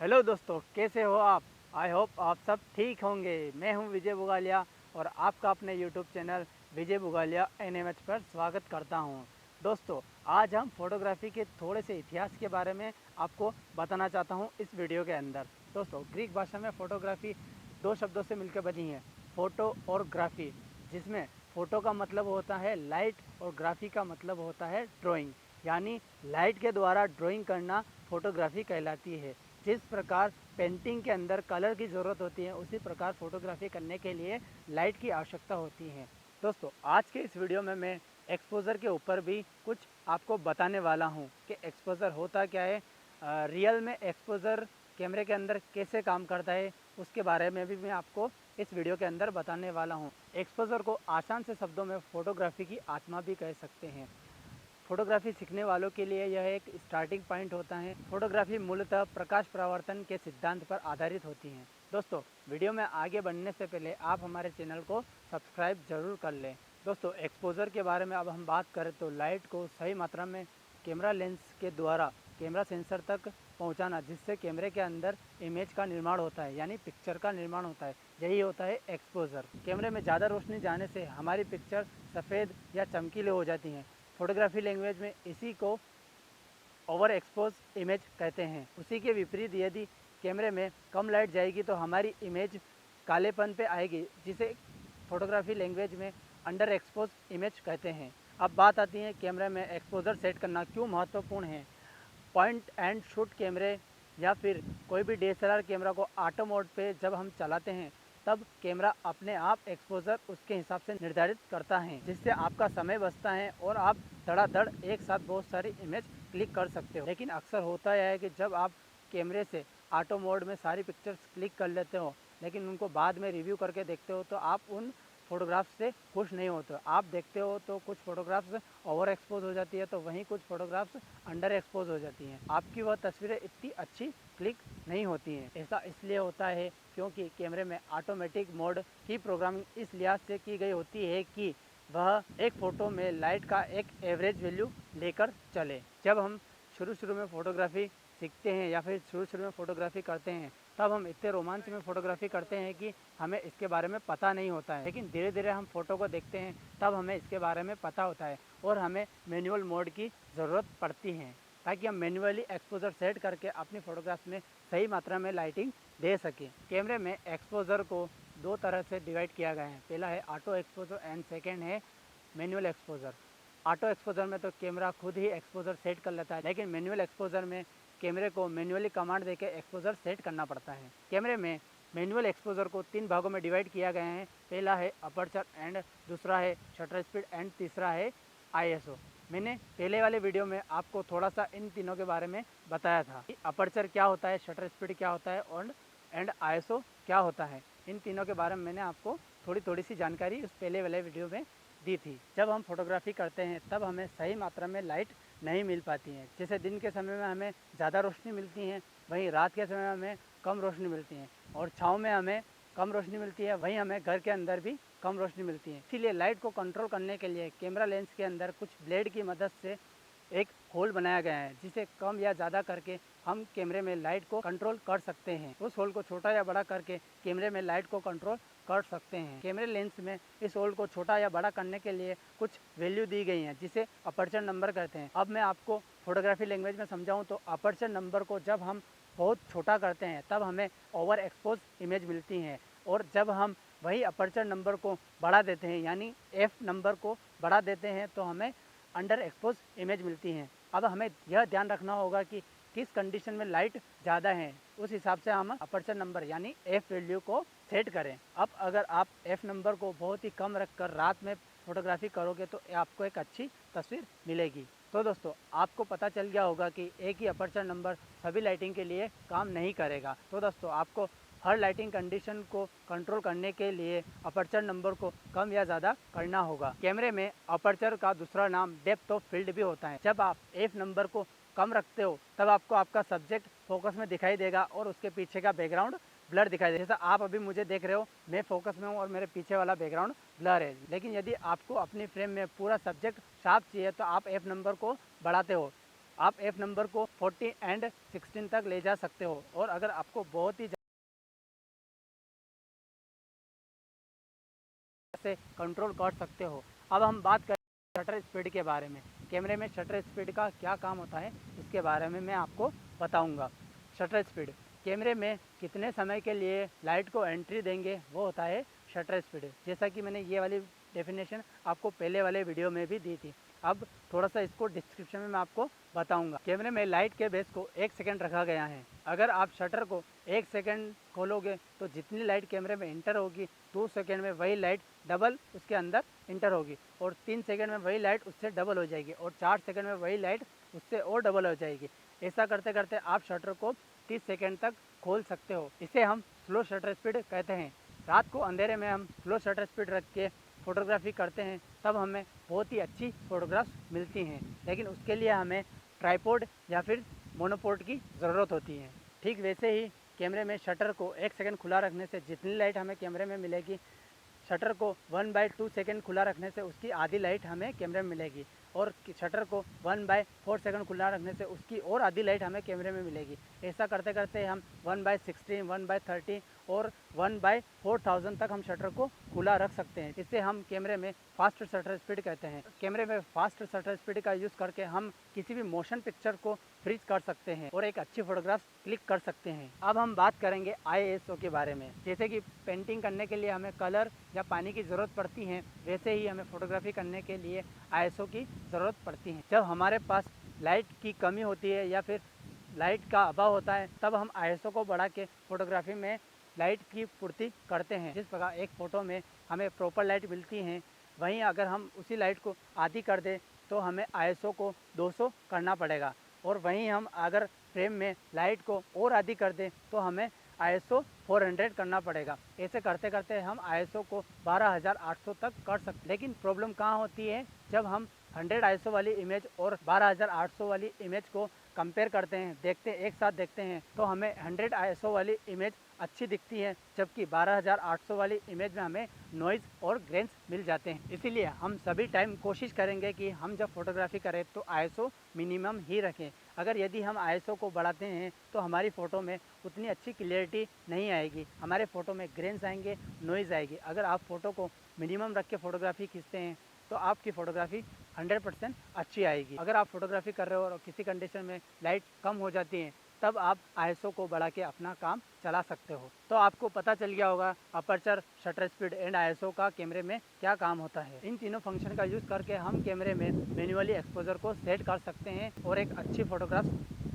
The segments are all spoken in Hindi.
हेलो दोस्तों, कैसे हो आप। आई होप आप सब ठीक होंगे। मैं हूं विजय बुगालिया और आपका अपने यूट्यूब चैनल विजय बुगालिया एनएमएच पर स्वागत करता हूं। दोस्तों, आज हम फोटोग्राफी के थोड़े से इतिहास के बारे में आपको बताना चाहता हूं इस वीडियो के अंदर। दोस्तों, ग्रीक भाषा में फ़ोटोग्राफी दो शब्दों से मिलकर बनी है, फ़ोटो और ग्राफी, जिसमें फ़ोटो का मतलब होता है लाइट और ग्राफी का मतलब होता है ड्राइंग। यानी लाइट के द्वारा ड्राइंग करना फ़ोटोग्राफी कहलाती है। जिस प्रकार पेंटिंग के अंदर कलर की ज़रूरत होती है, उसी प्रकार फ़ोटोग्राफी करने के लिए लाइट की आवश्यकता होती है। दोस्तों, आज के इस वीडियो में मैं एक्सपोज़र के ऊपर भी कुछ आपको बताने वाला हूं कि एक्सपोज़र होता क्या है, रियल में एक्सपोज़र कैमरे के अंदर कैसे काम करता है, उसके बारे में भी मैं आपको इस वीडियो के अंदर बताने वाला हूं। एक्सपोज़र को आसान से शब्दों में फ़ोटोग्राफी की आत्मा भी कह सकते हैं। फोटोग्राफी सीखने वालों के लिए यह एक स्टार्टिंग पॉइंट होता है। फोटोग्राफी मूलतः प्रकाश परावर्तन के सिद्धांत पर आधारित होती है। दोस्तों, वीडियो में आगे बढ़ने से पहले आप हमारे चैनल को सब्सक्राइब जरूर कर लें। दोस्तों, एक्सपोजर के बारे में अब हम बात करें तो लाइट को सही मात्रा में कैमरा लेंस के द्वारा कैमरा सेंसर तक पहुंचाना, जिससे कैमरे के अंदर इमेज का निर्माण होता है, यानी पिक्चर का निर्माण होता है। यही होता है एक्सपोजर। कैमरे में ज़्यादा रोशनी जाने से हमारी पिक्चर सफ़ेद या चमकीले हो जाती हैं। फोटोग्राफी लैंग्वेज में इसी को ओवर एक्सपोज इमेज कहते हैं। उसी के विपरीत यदि कैमरे में कम लाइट जाएगी तो हमारी इमेज कालेपन पे आएगी, जिसे फोटोग्राफी लैंग्वेज में अंडर एक्सपोज इमेज कहते हैं। अब बात आती है कैमरे में एक्सपोजर सेट करना क्यों महत्वपूर्ण है। पॉइंट एंड शूट कैमरे या फिर कोई भी डीएसएलआर कैमरा को ऑटो मोड पे जब हम चलाते हैं, तब कैमरा अपने आप एक्सपोजर उसके हिसाब से निर्धारित करता है, जिससे आपका समय बचता है और आप धड़ाधड़ एक साथ बहुत सारी इमेज क्लिक कर सकते हो। लेकिन अक्सर होता यह है कि जब आप कैमरे से ऑटो मोड में सारी पिक्चर्स क्लिक कर लेते हो, लेकिन उनको बाद में रिव्यू करके देखते हो तो आप उन फोटोग्राफ्स से खुश नहीं होते। आप देखते हो तो कुछ फोटोग्राफ्स ओवर एक्सपोज हो जाती है, तो वहीं कुछ फोटोग्राफ्स अंडर एक्सपोज हो जाती हैं। आपकी वह तस्वीरें इतनी अच्छी क्लिक नहीं होती हैं। ऐसा इसलिए होता है क्योंकि कैमरे में ऑटोमेटिक मोड की प्रोग्रामिंग इस लिहाज से की गई होती है कि वह एक फ़ोटो में लाइट का एक एवरेज वैल्यू लेकर चले। जब हम शुरू में फ़ोटोग्राफी सीखते हैं या फिर शुरू में फ़ोटोग्राफी करते हैं, तब हम इतने रोमांच में फ़ोटोग्राफी करते हैं कि हमें इसके बारे में पता नहीं होता है। लेकिन धीरे धीरे हम फ़ोटो को देखते हैं, तब हमें इसके बारे में पता होता है और हमें मैनुअल मोड की ज़रूरत पड़ती है, ताकि हम मैनुअली एक्सपोजर सेट करके अपनी फ़ोटोग्राफ्स में सही मात्रा में लाइटिंग दे सकें। कैमरे में एक्सपोजर को दो तरह से डिवाइड किया गया है। पहला है ऑटो एक्सपोजर एंड सेकेंड है मैनुअल एक्सपोजर। ऑटो एक्सपोजर में तो कैमरा खुद ही एक्सपोजर सेट कर लेता है, लेकिन मैनुअल एक्सपोजर में कैमरे को मैनुअली कमांड देकर एक्सपोजर सेट करना पड़ता है। कैमरे में मैनुअल एक्सपोजर को तीन भागों में डिवाइड किया गया है। पहला है अपर्चर एंड, दूसरा है शटर स्पीड एंड तीसरा है आईएसओ। मैंने पहले वाले वीडियो में आपको थोड़ा सा इन तीनों के बारे में बताया था कि अपर्चर क्या होता है, शटर स्पीड क्या होता है और एंड आईएसओ क्या होता है। इन तीनों के बारे में मैंने आपको थोड़ी सी जानकारी उस पहले वाले वीडियो में दी थी। जब हम फोटोग्राफी करते हैं तब हमें सही मात्रा में लाइट नहीं मिल पाती है। जैसे दिन के समय में हमें ज़्यादा रोशनी मिलती है, वहीं रात के समय में हमें कम रोशनी मिलती है, और छाँव में हमें कम रोशनी मिलती है, वहीं हमें घर के अंदर भी कम रोशनी मिलती है। इसीलिए लाइट को कंट्रोल करने के लिए कैमरा लेंस के अंदर कुछ ब्लेड की मदद से एक होल बनाया गया है, जिसे कम या ज़्यादा करके हम कैमरे में लाइट को कंट्रोल कर सकते हैं। उस होल को छोटा या बड़ा करके कैमरे में लाइट को कंट्रोल कर सकते हैं। कैमरे लेंस में इस होल को छोटा या बड़ा करने के लिए कुछ वैल्यू दी गई हैं, जिसे अपर्चर नंबर कहते हैं। अब मैं आपको फोटोग्राफी लैंग्वेज में समझाऊं तो अपर्चर नंबर को जब हम बहुत छोटा करते हैं तब हमें ओवर एक्सपोज इमेज मिलती है, और जब हम वही अपर्चर नंबर को बढ़ा देते हैं, यानी एफ नंबर को बढ़ा देते हैं, तो हमें अंडर एक्सपोज इमेज मिलती हैं। अब हमें यह ध्यान रखना होगा कि किस कंडीशन में लाइट ज़्यादा है, उस हिसाब से हम अपर्चर नंबर यानी एफ वैल्यू को सेट करें। अब अगर आप एफ नंबर को बहुत ही कम रखकर रात में फोटोग्राफी करोगे तो आपको एक अच्छी तस्वीर मिलेगी। तो दोस्तों, आपको पता चल गया होगा कि एक ही अपर्चर नंबर सभी लाइटिंग के लिए काम नहीं करेगा। तो दोस्तों, आपको हर लाइटिंग कंडीशन को कंट्रोल करने के लिए अपर्चर नंबर को कम या ज़्यादा करना होगा। कैमरे में अपर्चर का दूसरा नाम डेप्थ ऑफ फील्ड भी होता है। जब आप एफ नंबर को कम रखते हो तब आपको आपका सब्जेक्ट फोकस में दिखाई देगा और उसके पीछे का बैकग्राउंड ब्लर दिखाई देगा। जैसा आप अभी मुझे देख रहे हो, मैं फोकस में हूँ और मेरे पीछे वाला बैकग्राउंड ब्लर है। लेकिन यदि आपको अपनी फ्रेम में पूरा सब्जेक्ट साफ चाहिए तो आप एफ नंबर को बढ़ाते हो, आप एफ नंबर को 40 एंड 16 तक ले जा सकते हो। और अगर आपको बहुत ही से कंट्रोल कर सकते हो। अब हम बात करें शटर स्पीड के बारे में। कैमरे में शटर स्पीड का क्या काम होता है इसके बारे में मैं आपको बताऊंगा। शटर स्पीड कैमरे में कितने समय के लिए लाइट को एंट्री देंगे वो होता है शटर स्पीड। जैसा कि मैंने ये वाली डेफिनेशन आपको पहले वाले वीडियो में भी दी थी। अब थोड़ा सा इसको डिस्क्रिप्शन में मैं आपको बताऊंगा। कैमरे में लाइट के बेस को 1 सेकंड रखा गया है। अगर आप शटर को 1 सेकंड खोलोगे तो जितनी लाइट कैमरे में इंटर होगी 2 सेकंड में वही लाइट डबल उसके अंदर इंटर होगी, और 3 सेकंड में वही लाइट उससे डबल हो जाएगी, और 4 सेकंड में वही लाइट उससे और डबल हो जाएगी। ऐसा करते करते आप शटर को 30 सेकंड तक खोल सकते हो। इसे हम स्लो शटर स्पीड कहते हैं। रात को अंधेरे में हम स्लो शटर स्पीड रख के फ़ोटोग्राफी करते हैं, तब हमें बहुत ही अच्छी फ़ोटोग्राफ्स मिलती हैं। लेकिन उसके लिए हमें ट्राइपॉड या फिर मोनोपोड की ज़रूरत होती है। ठीक वैसे ही कैमरे में शटर को 1 सेकंड खुला रखने से जितनी लाइट हमें कैमरे में मिलेगी, शटर को 1/2 सेकंड खुला रखने से उसकी आधी लाइट हमें कैमरे में मिलेगी, और शटर को 1/4 सेकंड खुला रखने से उसकी और आधी लाइट हमें कैमरे में मिलेगी। ऐसा करते करते हम 1/16, 1/30 और 1/4000 तक हम शटर को खुला रख सकते हैं। इससे हम कैमरे में फास्ट शटर स्पीड कहते हैं। कैमरे में फास्ट शटर स्पीड का यूज़ करके हम किसी भी मोशन पिक्चर को फ्रीज कर सकते हैं और एक अच्छी फोटोग्राफ क्लिक कर सकते हैं। अब हम बात करेंगे ISO के बारे में। जैसे कि पेंटिंग करने के लिए हमें कलर या पानी की ज़रूरत पड़ती है, वैसे ही हमें फ़ोटोग्राफी करने के लिए ISO की ज़रूरत पड़ती है। जब हमारे पास लाइट की कमी होती है या फिर लाइट का अभाव होता है, तब हम ISO को बढ़ा के फ़ोटोग्राफी में लाइट की पूर्ति करते हैं। जिस प्रकार एक फ़ोटो में हमें प्रॉपर लाइट मिलती है, वहीं अगर हम उसी लाइट को आधी कर दें तो हमें ISO को 200 करना पड़ेगा, और वहीं हम अगर फ्रेम में लाइट को और आधी कर दें तो हमें ISO 400 करना पड़ेगा। ऐसे करते करते हम ISO को 12800 तक कर सकते। लेकिन प्रॉब्लम कहाँ होती है, जब हम 100 ISO वाली इमेज और 12800 वाली इमेज को कंपेयर करते हैं, देखते हैं, एक साथ देखते हैं, तो हमें 100 ISO वाली इमेज अच्छी दिखती है, जबकि 12800 वाली इमेज में हमें नॉइज़ और ग्रेन्स मिल जाते हैं। इसीलिए हम सभी टाइम कोशिश करेंगे कि हम जब फोटोग्राफी करें तो ISO मिनिमम ही रखें। अगर यदि हम ISO को बढ़ाते हैं तो हमारी फ़ोटो में उतनी अच्छी क्लियरिटी नहीं आएगी, हमारे फ़ोटो में ग्रेन्स आएंगे, नॉइज़ आएगी। अगर आप फ़ोटो को मिनिमम रख के फ़ोटोग्राफी खींचते हैं तो आपकी फ़ोटोग्राफी 100% अच्छी आएगी। अगर आप फोटोग्राफी कर रहे हो और किसी कंडीशन में लाइट कम हो जाती है, तब आप ISO को बढ़ा के अपना काम चला सकते हो। तो आपको पता चल गया होगा aperture, shutter speed and ISO का कैमरे में क्या काम होता है। इन तीनों फंक्शन का यूज़ करके हम कैमरे में मैन्युअली एक्सपोजर को सेट कर सकते हैं और एक अच्छी फोटोग्राफ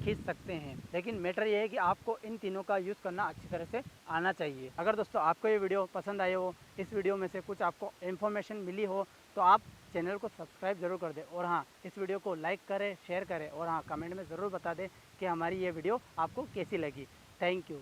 खींच सकते हैं। लेकिन मैटर ये है कि आपको इन तीनों का यूज़ करना अच्छी तरह से आना चाहिए। अगर दोस्तों आपको ये वीडियो पसंद आए हो, इस वीडियो में से कुछ आपको इन्फॉर्मेशन मिली हो, तो आप चैनल को सब्सक्राइब ज़रूर कर दें, और हाँ, इस वीडियो को लाइक करें, शेयर करें, और हाँ, कमेंट में ज़रूर बता दें कि हमारी ये वीडियो आपको कैसी लगी। Thank you.